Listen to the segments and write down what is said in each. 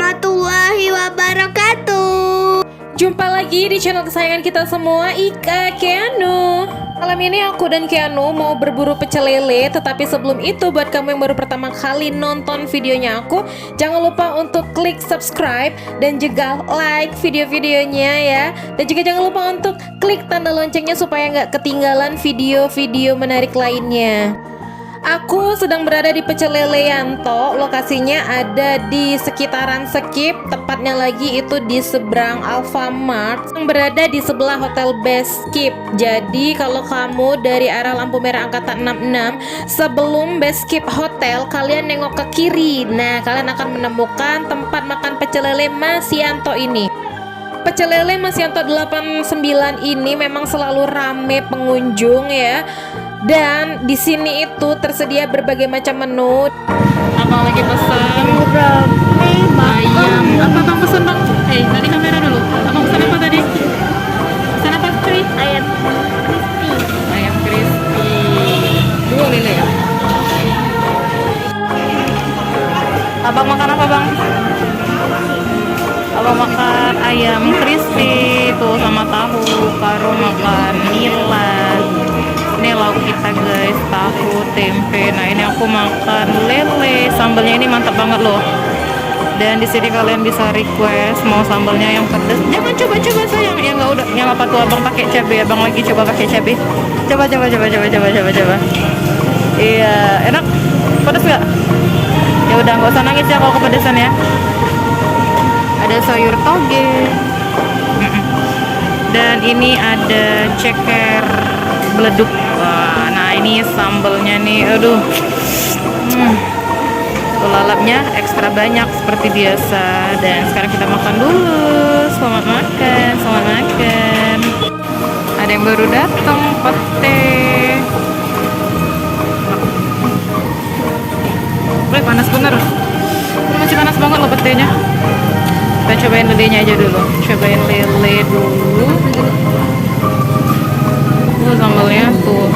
warahmatullahi wabarakatuh. Jumpa lagi di channel kesayangan kita semua, Ika Keanu. Malam ini aku dan Keanu mau berburu pecel lele. Tetapi sebelum itu, buat kamu yang baru pertama kali nonton videonya aku, jangan lupa untuk klik subscribe dan juga like video-videonya ya. Dan juga jangan lupa untuk klik tanda loncengnya supaya nggak ketinggalan video-video menarik lainnya. Aku sedang berada di Pecel Lele Yanto. Lokasinya ada di sekitaran Skip, tepatnya lagi itu di seberang Alfamart yang berada di sebelah Hotel Best Skip. Jadi kalau kamu dari arah lampu merah angkatan 66 sebelum Best Skip Hotel, kalian nengok ke kiri. Nah, kalian akan menemukan tempat makan pecel lele Mas Yanto ini. Pecel lele Mas Yanto 89 ini memang selalu rame pengunjung ya. Dan di sini itu tersedia berbagai macam menu. Abang lagi pesan ayam. Apa bang pesan bang? Tadi kamera dulu. Abang pesan apa tadi? Pesan apa cuy? Ayam crispy. Ayam crispy. 2 lele ya. Abang makan apa bang? Abang makan ayam crispy tuh sama tahu. Karo makan nila. Ini lauk kita guys, tahu, tempe. Nah ini aku makan lele, sambalnya ini mantap banget loh. Dan di sini kalian bisa request mau sambalnya yang pedas. Jangan coba-coba sayang, ya nggak udah, yang apa tuh abang pakai cabai, abang lagi coba pakai cabai. Coba. Iya, enak, pedas nggak? Ya udah nggak usah nangis ya kalau kepedesan ya. Ada sayur toge. Dan ini ada ceker beleduk. Wah, nah ini sambalnya nih, aduh, lalapnya ekstra banyak seperti biasa. Dan sekarang kita makan dulu. Selamat makan. Ada yang baru datang, pete. Panas bener. Ini masih panas banget loh petenya. Kita cobain lelenya aja dulu. Cobain lele dulu. Sambalnya tuh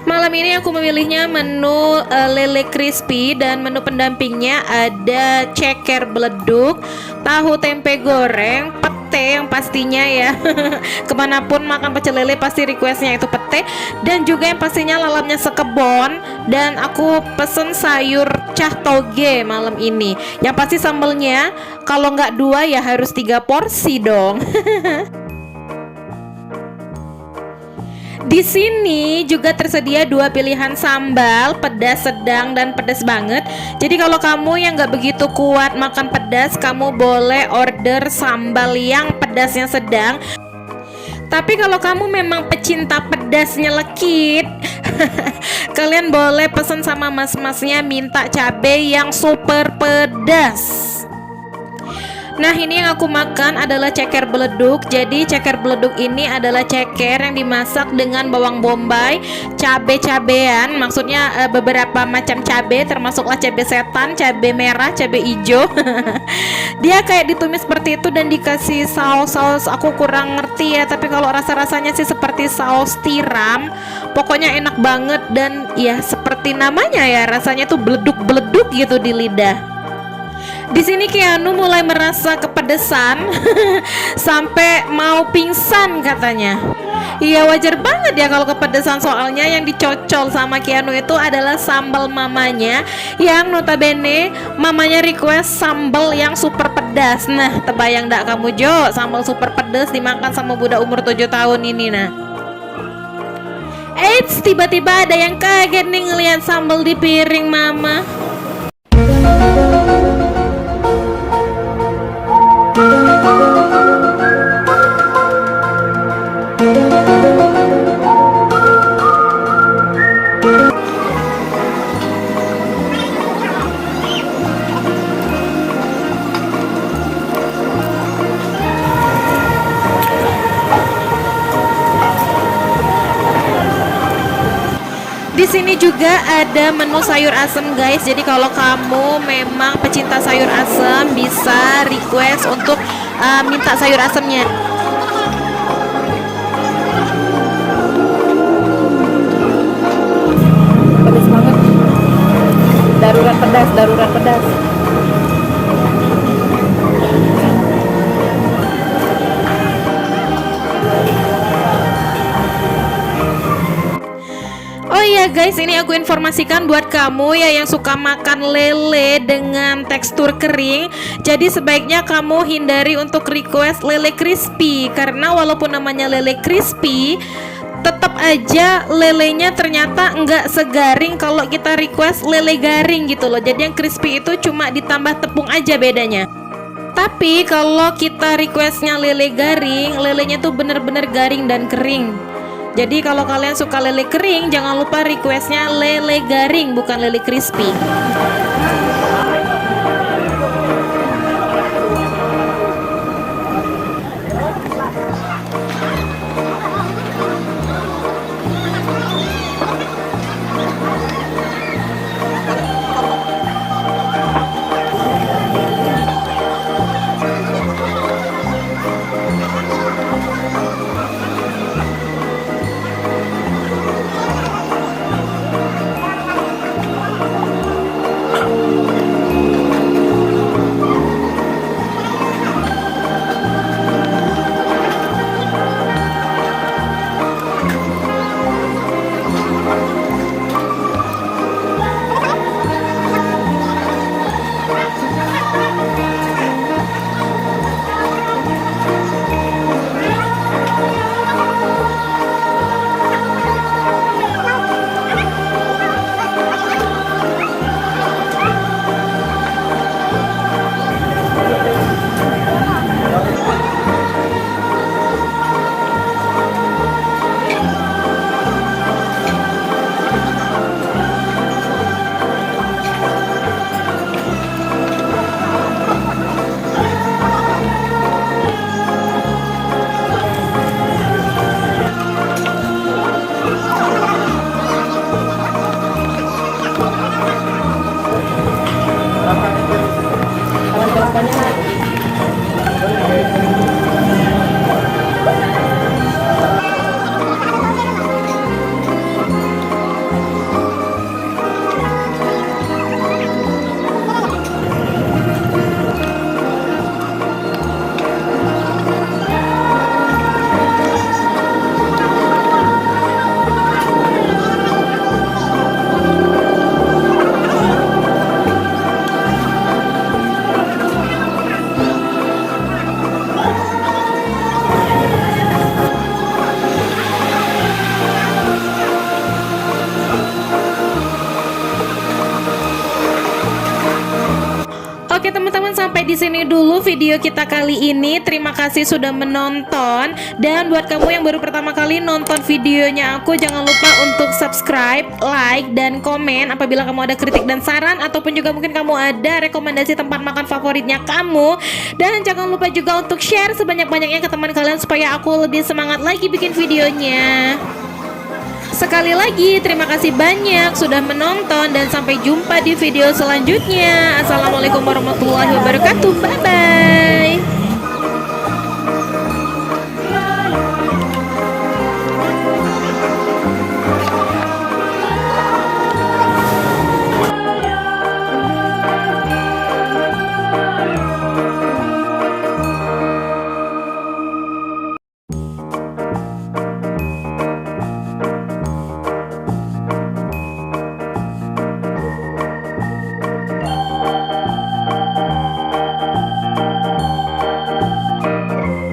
malam ini aku memilihnya menu lele crispy, dan menu pendampingnya ada ceker beleduk, tahu tempe goreng, pete yang pastinya ya. Kemanapun makan pecel lele pasti requestnya itu pete, dan juga yang pastinya lalapnya sekebon. Dan aku pesen sayur cah toge malam ini. Yang pasti sambelnya kalau nggak 2 ya harus 3 porsi dong. Di sini juga tersedia 2 pilihan sambal, pedas sedang dan pedas banget. Jadi kalau kamu yang nggak begitu kuat makan pedas, kamu boleh order sambal yang pedasnya sedang. Tapi kalau kamu memang pecinta pedasnya lekit, kalian boleh pesen sama mas-masnya minta cabai yang super pedas. Nah ini yang aku makan adalah ceker beleduk. Jadi ceker beleduk ini adalah ceker yang dimasak dengan bawang bombay, cabe-cabean, maksudnya beberapa macam cabe, termasuklah cabe setan, cabe merah, cabe hijau. Dia kayak ditumis seperti itu dan dikasih saus aku kurang ngerti ya, tapi kalau rasa-rasanya sih seperti saus tiram. Pokoknya enak banget dan ya seperti namanya ya, rasanya tuh beleduk-beleduk gitu di lidah. Di sini Keanu mulai merasa kepedesan sampai mau pingsan katanya. Iya wajar banget ya kalau kepedesan, soalnya yang dicocol sama Keanu itu adalah sambal mamanya, yang notabene mamanya request sambal yang super pedas. Nah terbayang gak kamu Jo, sambal super pedas dimakan sama budak umur 7 tahun ini. Nah eits, tiba-tiba ada yang kaget nih ngelihat sambal di piring mama. Di sini juga ada menu sayur asem guys. Jadi kalau kamu memang pecinta sayur asem bisa request untuk minta sayur asemnya. darurat pedas. Oh iya guys, ini aku informasikan buat kamu ya yang suka makan lele dengan tekstur kering. Jadi sebaiknya kamu hindari untuk request lele crispy, karena walaupun namanya lele crispy, tetap aja lelenya ternyata nggak segaring kalau kita request lele garing gitu loh. Jadi yang crispy itu cuma ditambah tepung aja bedanya. Tapi kalau kita requestnya lele garing, lelenya tuh bener-bener garing dan kering. Jadi kalau kalian suka lele kering, jangan lupa requestnya lele garing, bukan lele crispy. Oke teman-teman, sampai di sini dulu video kita kali ini. Terima kasih sudah menonton. Dan buat kamu yang baru pertama kali nonton videonya aku, jangan lupa untuk subscribe, like, dan komen apabila kamu ada kritik dan saran, ataupun juga mungkin kamu ada rekomendasi tempat makan favoritnya kamu. Dan jangan lupa juga untuk share sebanyak-banyaknya ke teman kalian supaya aku lebih semangat lagi bikin videonya. Sekali lagi terima kasih banyak sudah menonton, dan sampai jumpa di video selanjutnya. Assalamualaikum warahmatullahi wabarakatuh. Bye bye.